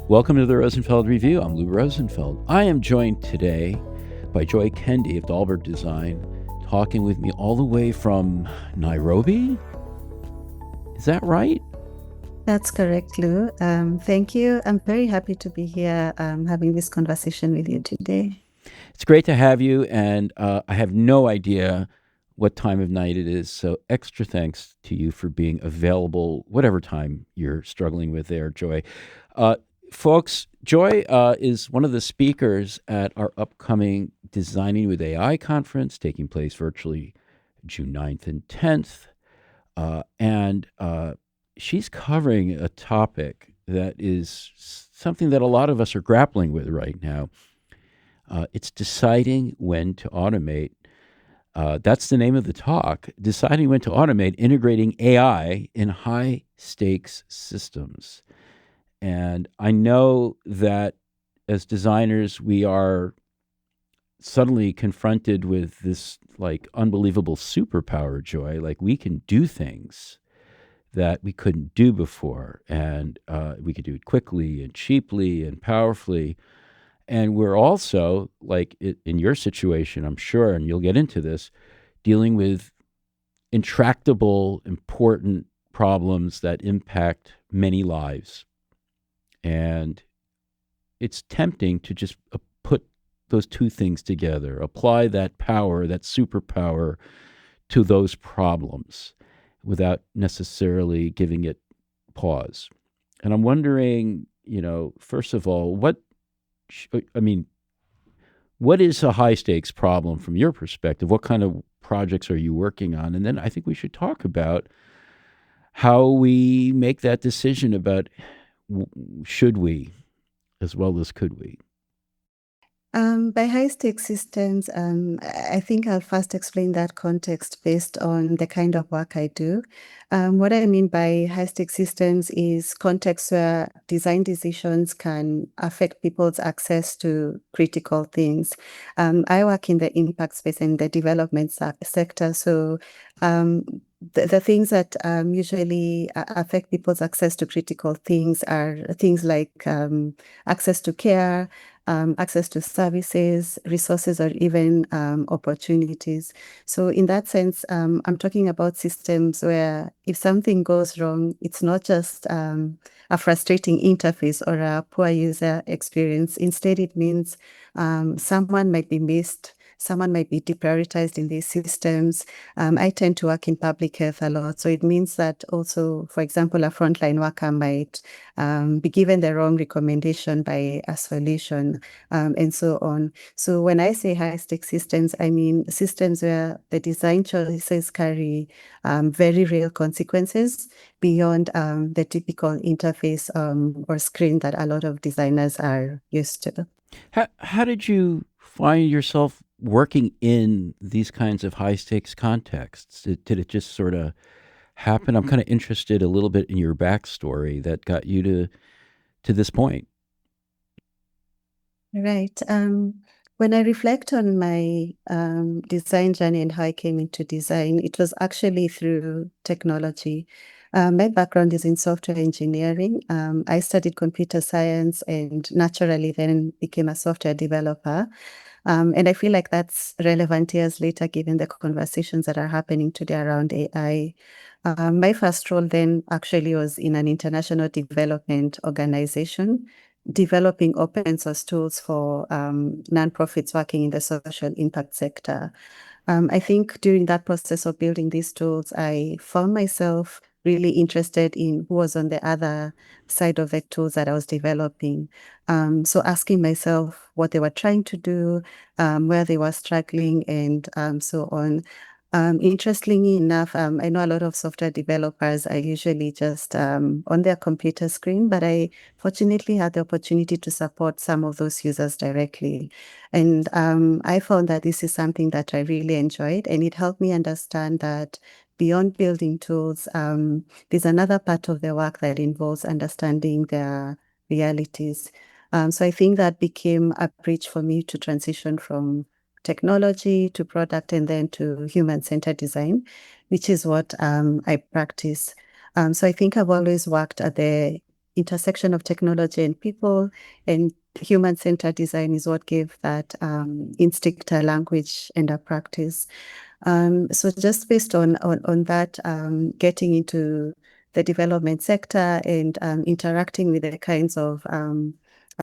Welcome to the Rosenfeld Review. I'm Lou Rosenfeld. I am joined today by Joy Kendi of Dalberg Design, talking with me all the way from Nairobi. Is that right? That's correct, Lou. Thank you. I'm very happy to be here having this conversation with you today. It's great to have you, and I have no idea what time of night it is, so extra thanks to you for being available, whatever time you're struggling with there, Joy. Folks, Joy is one of the speakers at our upcoming Designing with AI conference taking place virtually June 9th and 10th. And she's covering a topic that is something that a lot of us are grappling with right now. It's deciding when to automate. That's the name of the talk, deciding when to automate, integrating AI in high stakes systems. And I know that as designers, we are suddenly confronted with this like unbelievable superpower, Joy. Like we can do things that we couldn't do before, and we could do it quickly and cheaply and powerfully. And we're also, like in your situation, I'm sure, and you'll get into this, dealing with intractable, important problems that impact many lives. And it's tempting to just put those two things together, apply that power, that superpower to those problems without necessarily giving it pause. And I'm wondering, first of all, what is a high stakes problem from your perspective? What kind of projects are you working on? And then I think we should talk about how we make that decision about should we as well as could we. By high-stakes systems, I think I'll first explain that context based on the kind of work I do. What I mean by high-stakes systems is contexts where design decisions can affect people's access to critical things. I work in the impact space and the development sector, so the things that usually affect people's access to critical things are things like access to care, access to services, resources, or even opportunities. So in that sense, I'm talking about systems where if something goes wrong, it's not just a frustrating interface or a poor user experience. Instead, it means someone might be missed, someone might be deprioritized in these systems. I tend to work in public health a lot. So it means that also, for example, a frontline worker might be given the wrong recommendation by a solution, and so on. So when I say high-stakes systems, I mean systems where the design choices carry very real consequences beyond the typical interface or screen that a lot of designers are used to. How did you find yourself working in these kinds of high stakes contexts? Did it just sort of happen? I'm kind of interested a little bit in your backstory that got you to this point. Right. When I reflect on my design journey and how I came into design, it was actually through technology. My background is in software engineering. I studied computer science and naturally then became a software developer. And I feel like that's relevant years later, given the conversations that are happening today around AI. My first role then actually was in an international development organization, developing open source tools for nonprofits working in the social impact sector. I think during that process of building these tools, I found myself really interested in who was on the other side of the tools that I was developing. So asking myself what they were trying to do, where they were struggling, and so on. Interestingly enough, I know a lot of software developers are usually just on their computer screen, but I fortunately had the opportunity to support some of those users directly. And I found that this is something that I really enjoyed, and it helped me understand that beyond building tools, there's another part of the work that involves understanding their realities. So I think that became a bridge for me to transition from technology to product and then to human-centered design, which is what I practice. So I think I've always worked at the intersection of technology and people, and human-centered design is what gave that instinct a language and a practice. So just based on that, getting into the development sector and interacting with the kinds of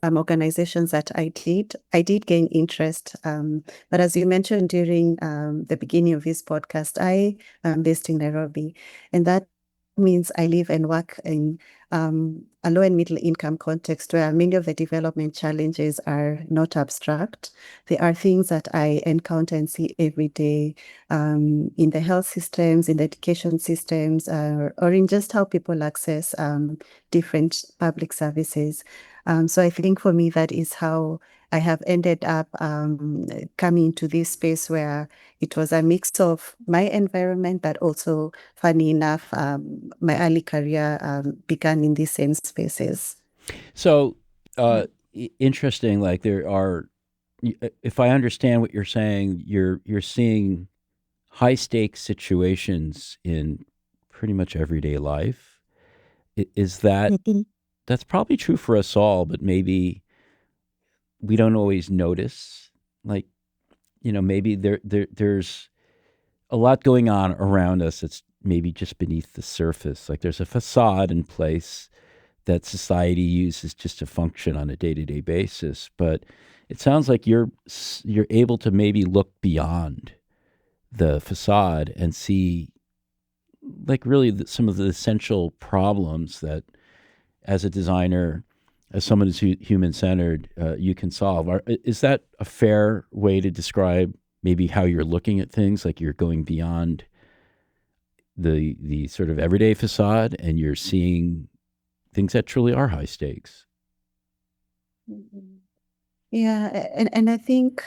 organizations that I did gain interest. But as you mentioned during the beginning of this podcast, I am based in Nairobi, and that means I live and work in a low and middle income context where many of the development challenges are not abstract. They are things that I encounter and see every day in the health systems, in the education systems, or in just how people access different public services. So I think for me, that is how I have ended up coming to this space where it was a mix of my environment, but also, funny enough, my early career began in these same spaces. So interesting. Like there are, if I understand what you're saying, you're seeing high stakes situations in pretty much everyday life. Is that that's probably true for us all, but maybe we don't always notice. Like, maybe there's a lot going on around us that's maybe just beneath the surface. Like there's a facade in place that society uses just to function on a day-to-day basis, but it sounds like you're able to maybe look beyond the facade and see like really some of the essential problems that as a designer, as someone who's human-centered, you can solve. Is that a fair way to describe maybe how you're looking at things? Like you're going beyond the sort of everyday facade and you're seeing things that truly are high stakes. Yeah, and I think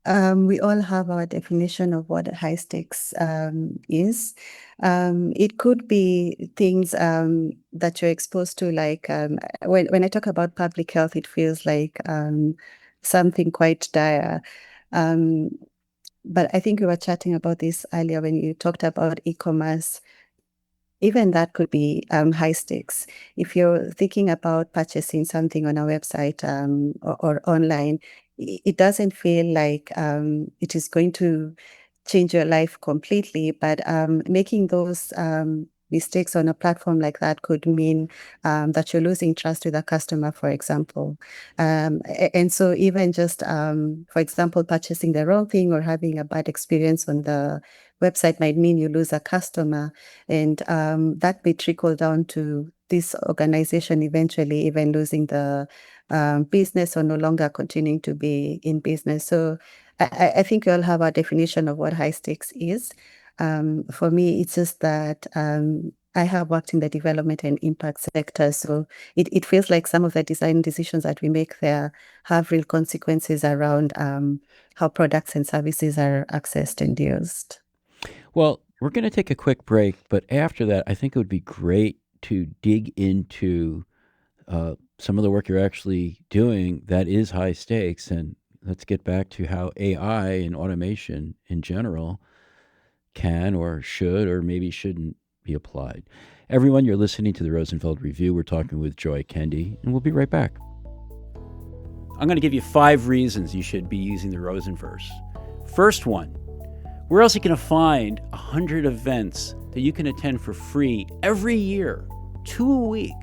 we all have our definition of what high stakes is. It could be things that you're exposed to, like when I talk about public health, it feels like something quite dire. But I think we were chatting about this earlier when you talked about e-commerce. Even that could be high stakes. If you're thinking about purchasing something on a website or online, it doesn't feel like it is going to change your life completely, but making those mistakes on a platform like that could mean that you're losing trust with a customer, for example. And so even just, for example, purchasing the wrong thing or having a bad experience on the website might mean you lose a customer. And that may trickle down to this organization eventually even losing the business or no longer continuing to be in business. So I think we all have our definition of what high stakes is. For me, it's just that I have worked in the development and impact sector. So it feels like some of the design decisions that we make there have real consequences around how products and services are accessed and used. Well, we're going to take a quick break, but after that, I think it would be great to dig into some of the work you're actually doing that is high stakes. And let's get back to how AI and automation in general can or should or maybe shouldn't be applied. Everyone, you're listening to the Rosenfeld Review. We're talking with Joy Kendi, and we'll be right back. I'm going to give you 5 reasons you should be using the Rosenverse. First one, where else are you going to find 100 events that you can attend for free every year, 2 a week,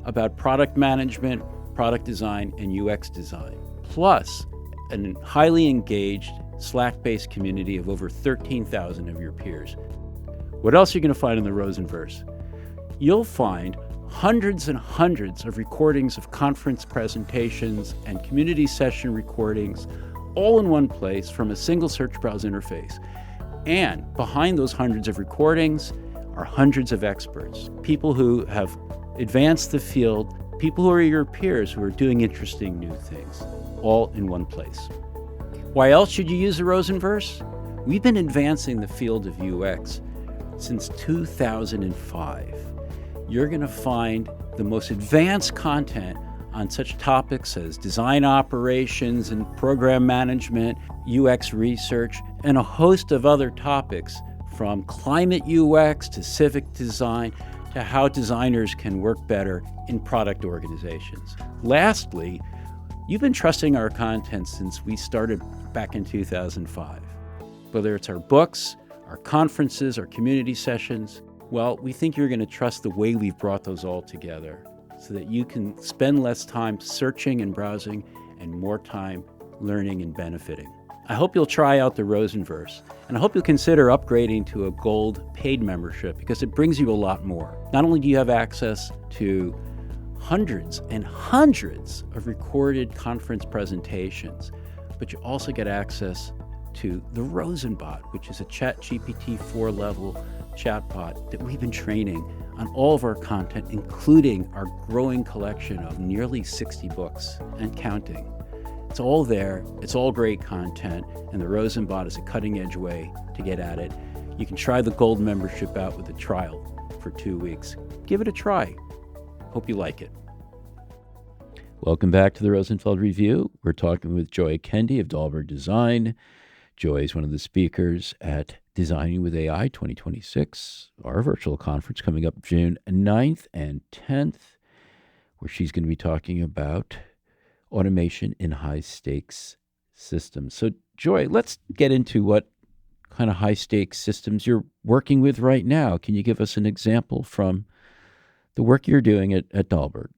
about product management, product design, and UX design, plus a highly engaged Slack-based community of over 13,000 of your peers. What else are you going to find in the Rosenverse? You'll find hundreds and hundreds of recordings of conference presentations and community session recordings, all in one place from a single search browse interface. And behind those hundreds of recordings are hundreds of experts, people who have advanced the field, people who are your peers who are doing interesting new things, all in one place. Why else should you use the Rosenverse? We've been advancing the field of UX since 2005. You're going to find the most advanced content on such topics as design operations and program management, UX research, and a host of other topics from climate UX to civic design to how designers can work better in product organizations. Lastly, you've been trusting our content since we started back in 2005. Whether it's our books, our conferences, our community sessions, well, we think you're going to trust the way we've brought those all together so that you can spend less time searching and browsing and more time learning and benefiting. I hope you'll try out the Rosenverse, and I hope you'll consider upgrading to a gold paid membership because it brings you a lot more. Not only do you have access to hundreds and hundreds of recorded conference presentations, but you also get access to the Rosenbot, which is a ChatGPT 4 level chatbot that we've been training on all of our content, including our growing collection of nearly 60 books and counting. It's all there, it's all great content, and the Rosenbot is a cutting-edge way to get at it. You can try the gold membership out with a trial for 2 weeks. Give it a try. Hope you like it. Welcome back to the Rosenfeld Review. We're talking with Joy Kendi of Dalberg Design. Joy is one of the speakers at Designing with AI 2026, our virtual conference coming up June 9th and 10th, where she's going to be talking about automation in high-stakes systems. So, Joy, let's get into what kind of high-stakes systems you're working with right now. Can you give us an example from the work you're doing at Dalberg?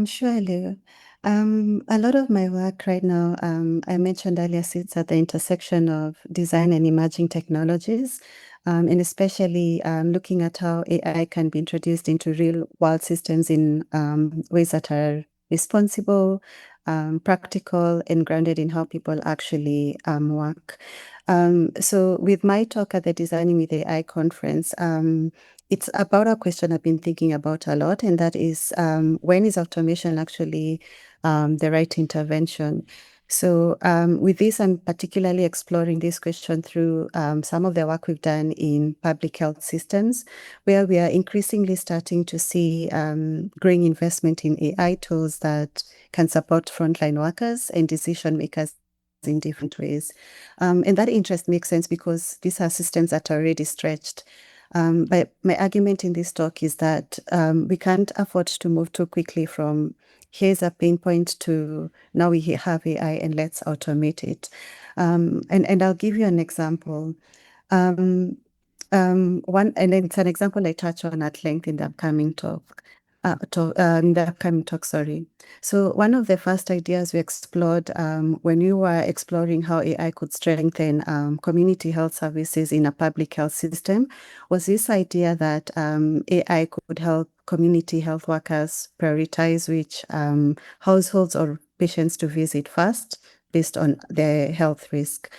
Surely. A lot of my work right now, I mentioned earlier, sits at the intersection of design and emerging technologies, and especially looking at how AI can be introduced into real-world systems in ways that are responsible, practical, and grounded in how people actually work. So with my talk at the Designing with AI conference, it's about a question I've been thinking about a lot, and that is when is automation actually the right intervention? So with this, I'm particularly exploring this question through some of the work we've done in public health systems, where we are increasingly starting to see growing investment in AI tools that can support frontline workers and decision makers in different ways. And that interest makes sense because these are systems that are already stretched. But my argument in this talk is that we can't afford to move too quickly from here's a pain point to now we have AI and let's automate it. And I'll give you an example. One, and it's an example I touch on at length in the upcoming talk. Sorry. So one of the first ideas we explored when we were exploring how AI could strengthen community health services in a public health system was this idea that AI could help community health workers prioritize which households or patients to visit first based on their health risk.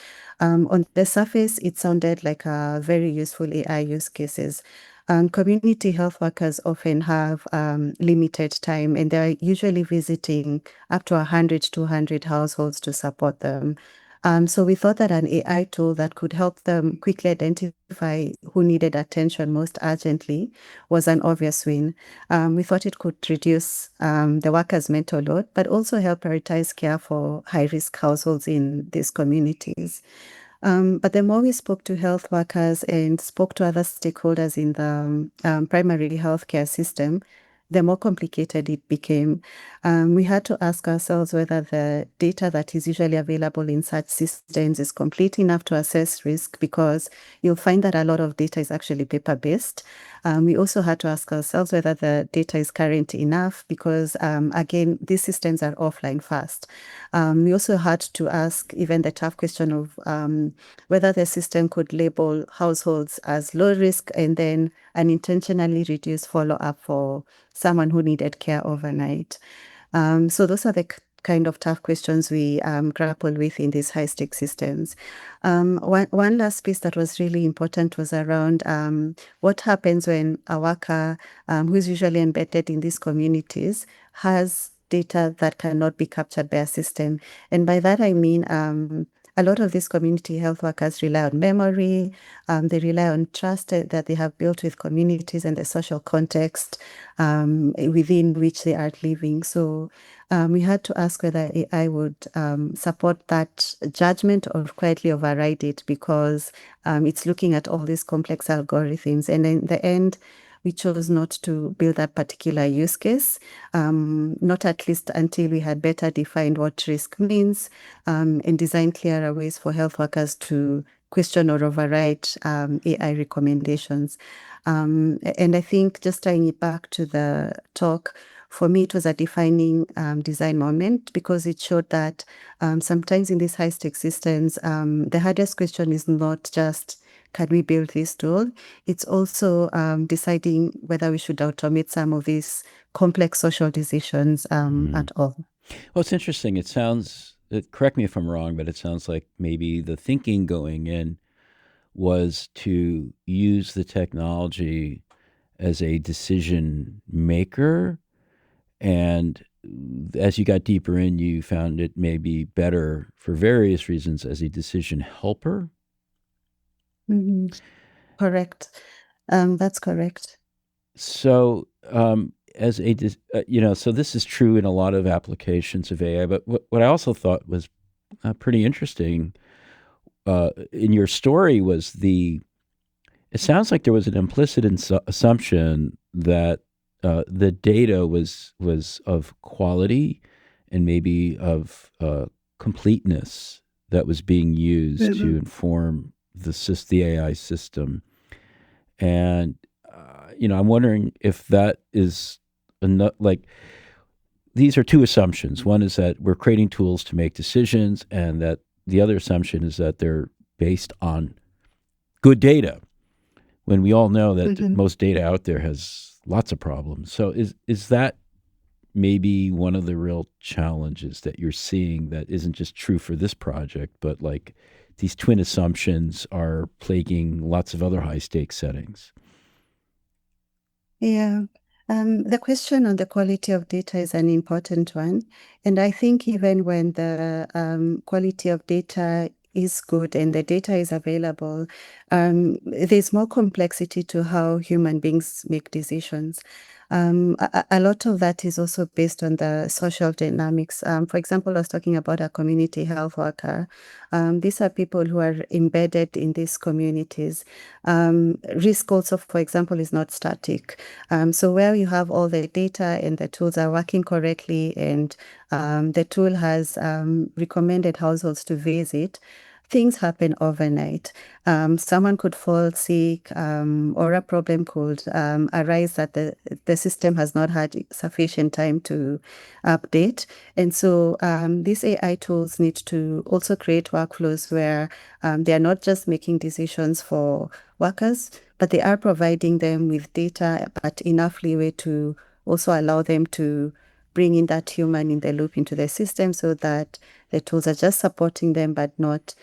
On the surface, it sounded like a very useful AI use cases. Community health workers often have limited time, and they're usually visiting up to 100, 200 households to support them. So we thought that an AI tool that could help them quickly identify who needed attention most urgently was an obvious win. We thought it could reduce the workers' mental load, but also help prioritize care for high-risk households in these communities. But the more we spoke to health workers and spoke to other stakeholders in the primary healthcare system, the more complicated it became. We had to ask ourselves whether the data that is usually available in such systems is complete enough to assess risk, because you'll find that a lot of data is actually paper-based. We also had to ask ourselves whether the data is current enough, because again, these systems are offline fast. We also had to ask even the tough question of whether the system could label households as low risk and then unintentionally reduce follow-up for someone who needed care overnight. So those are the kind of tough questions we grapple with in these high-stake systems. One last piece that was really important was around what happens when a worker who's usually embedded in these communities has data that cannot be captured by a system. And by that, I mean a lot of these community health workers rely on memory. They rely on trust that they have built with communities and the social context within which they are living. So we had to ask whether AI would support that judgment or quietly override it, because it's looking at all these complex algorithms. And in the end, we chose not to build that particular use case, not at least until we had better defined what risk means and designed clearer ways for health workers to question or override AI recommendations. And I think, just tying it back to the talk, for me, it was a defining design moment, because it showed that sometimes in these high-stakes systems, the hardest question is not just, can we build this tool? It's also deciding whether we should automate some of these complex social decisions at all. Well, it's interesting. It sounds, correct me if I'm wrong, but it sounds like maybe the thinking going in was to use the technology as a decision maker. And as you got deeper in, you found it maybe better for various reasons as a decision helper. Correct. That's correct. So, as a, so this is true in a lot of applications of AI. But what I also thought was pretty interesting in your story was it sounds like there was an implicit assumption that the data was of quality and maybe of completeness that was being used to inform the AI system. And I'm wondering if that is enough. Like, these are two assumptions. One is that we're creating tools to make decisions, and that the other assumption is that they're based on good data, when we all know that most data out there has lots of problems. So is that maybe one of the real challenges that you're seeing that isn't just true for this project, but like these twin assumptions are plaguing lots of other high stakes settings? Yeah. The question on the quality of data is an important one. And I think even when the quality of data is good and the data is available, there's more complexity to how human beings make decisions. A lot of that is also based on the social dynamics. For example, I was talking about a community health worker. These are people who are embedded in these communities. Risk also, for example, is not static. So where you have all the data and the tools are working correctly, and the tool has recommended households to visit, things happen overnight. Someone could fall sick, or a problem could arise that the system has not had sufficient time to update. And so these AI tools need to also create workflows where they are not just making decisions for workers, but they are providing them with data, but enough leeway to also allow them to bring in that human in the loop into the system, so that the tools are just supporting them, but not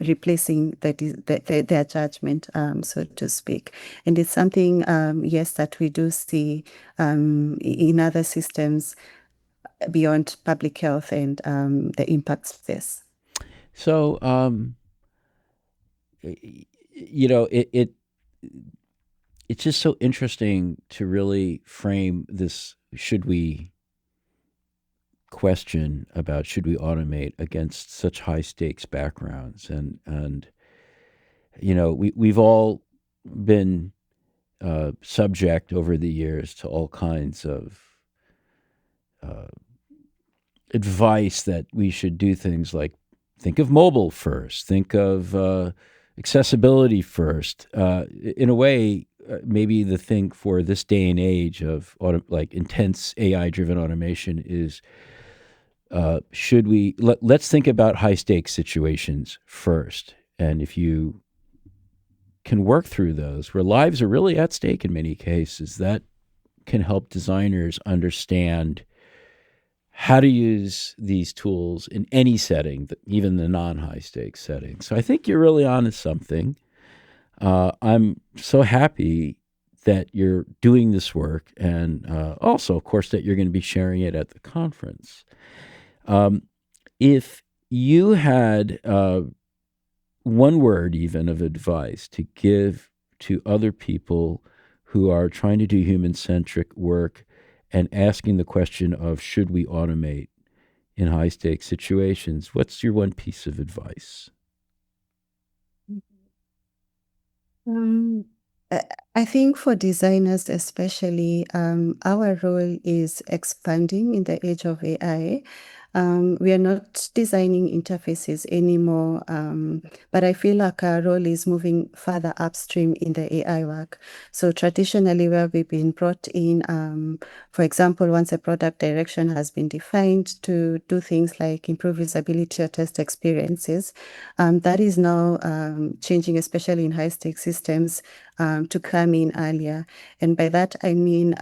replacing their judgment, so to speak. And it's something, yes, that we do see in other systems beyond public health and the impacts of this. So, it's just so interesting to really frame this should we question about should we automate against such high stakes backgrounds. And we've all been subject over the years to all kinds of advice that we should do things like think of mobile first, think of accessibility first. In a way, maybe the thing for this day and age of like intense AI-driven automation is should we let's think about high stakes situations first, and if you can work through those where lives are really at stake in many cases, that can help designers understand how to use these tools in any setting, even the non-high stakes setting. So I think you're really onto something. I'm so happy that you're doing this work, and also, of course, that you're going to be sharing it at the conference. If you had one word even of advice to give to other people who are trying to do human-centric work and asking the question of should we automate in high-stakes situations, what's your one piece of advice? Um, I I think for designers especially, our role is expanding in the age of AI. We are not designing interfaces anymore, but I feel like our role is moving further upstream in the AI work. So traditionally, where we've been brought in, for example, once a product direction has been defined to do things like improve usability or test experiences, that is now changing, especially in high stake systems, to come in earlier. And by that, I mean,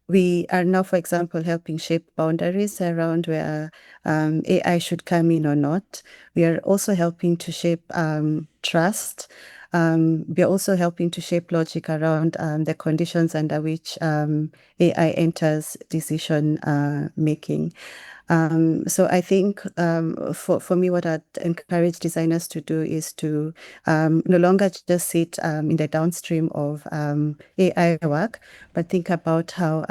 we are now, for example, helping shape boundaries around where AI should come in or not. We are also helping to shape trust. We are also helping to shape logic around the conditions under which AI enters decision making. So I think for me, what I'd encourage designers to do is to no longer just sit in the downstream of AI work, but think about how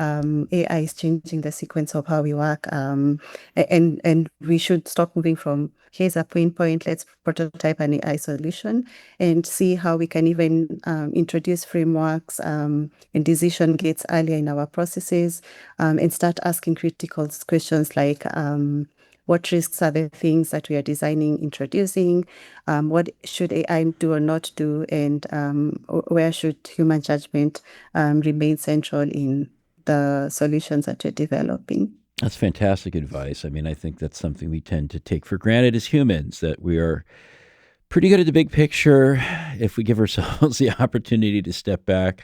AI is changing the sequence of how we work. And we should stop moving from here's a pain point, let's prototype an AI solution and see how we can even introduce frameworks and decision gates earlier in our processes, and start asking critical questions like what risks are the things that we are designing, introducing, what should AI do or not do, and where should human judgment remain central in the solutions that you're developing. That's fantastic advice. I mean, I think that's something we tend to take for granted as humans, that we are pretty good at the big picture if we give ourselves the opportunity to step back,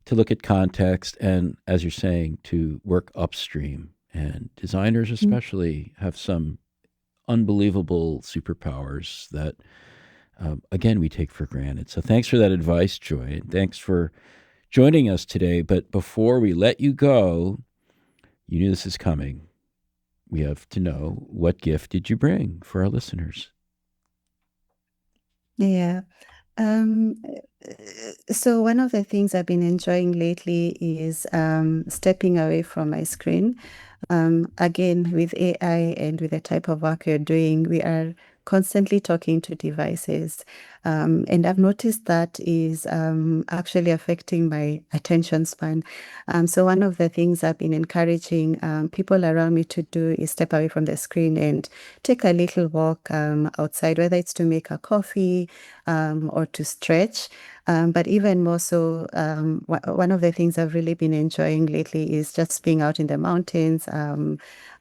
to look at context, and, as you're saying, to work upstream. And designers, especially, have some unbelievable superpowers that, again, we take for granted. So thanks for that advice, Joy. And thanks for joining us today. But before we let you go, you knew this is coming. We have to know, what gift did you bring for our listeners? Yeah. Um, so one of the things I've been enjoying lately is stepping away from my screen. Again, with AI and with the type of work you're doing, we are constantly talking to devices. And I've noticed that is actually affecting my attention span. So one of the things I've been encouraging people around me to do is step away from the screen and take a little walk outside, whether it's to make a coffee or to stretch. But even more so, one of the things I've really been enjoying lately is just being out in the mountains,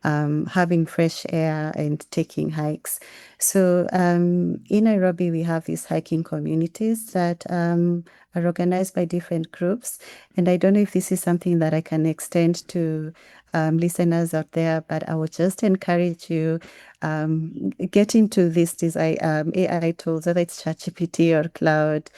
having fresh air and taking hikes. So in Nairobi, we have these hiking communities that are organized by different groups. And I don't know if this is something that I can extend to listeners out there, but I would just encourage you get into this design AI tools, whether it's ChatGPT or Cloud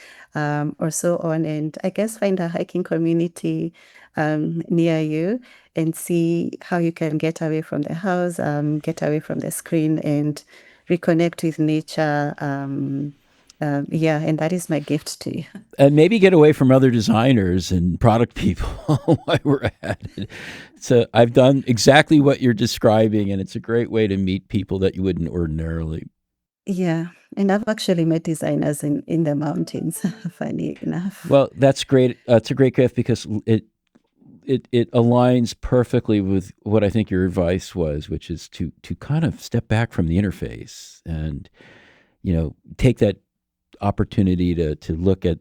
or so on, and I guess find a hiking community near you and see how you can get away from the house, get away from the screen, and reconnect with nature. Yeah, and that is my gift to you. And maybe get away from other designers and product people while we're at it. So I've done exactly what you're describing, and it's a great way to meet people that you wouldn't ordinarily. Yeah, and I've actually met designers in the mountains, funny enough. Well, that's great. It's a great gift because it aligns perfectly with what I think your advice was, which is to kind of step back from the interface and, take that opportunity to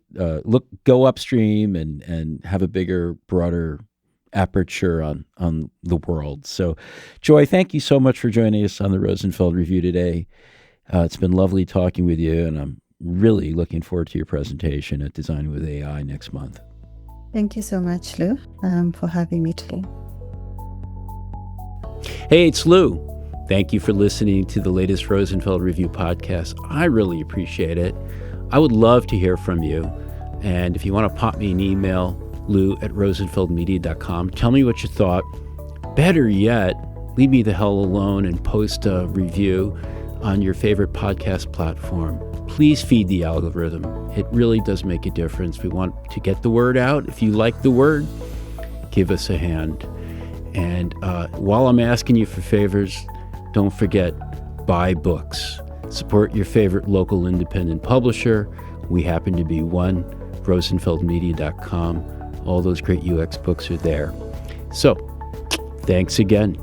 go upstream and have a bigger, broader aperture on the world. So, Joy, thank you so much for joining us on the Rosenfeld Review today. It's been lovely talking with you, and I'm really looking forward to your presentation at Design with AI next month. Thank you so much, Lou, for having me today. Hey, it's Lou. Thank you for listening to the latest Rosenfeld Review podcast. I really appreciate it. I would love to hear from you. And if you want to pop me an email, lou@rosenfeldmedia.com, tell me what you thought. Better yet, leave me the hell alone and post a review on your favorite podcast platform. Please feed the algorithm. It really does make a difference. We want to get the word out. If you like the word, give us a hand. And while I'm asking you for favors, don't forget, buy books. Support your favorite local independent publisher. We happen to be one, rosenfeldmedia.com. All those great UX books are there. So, thanks again.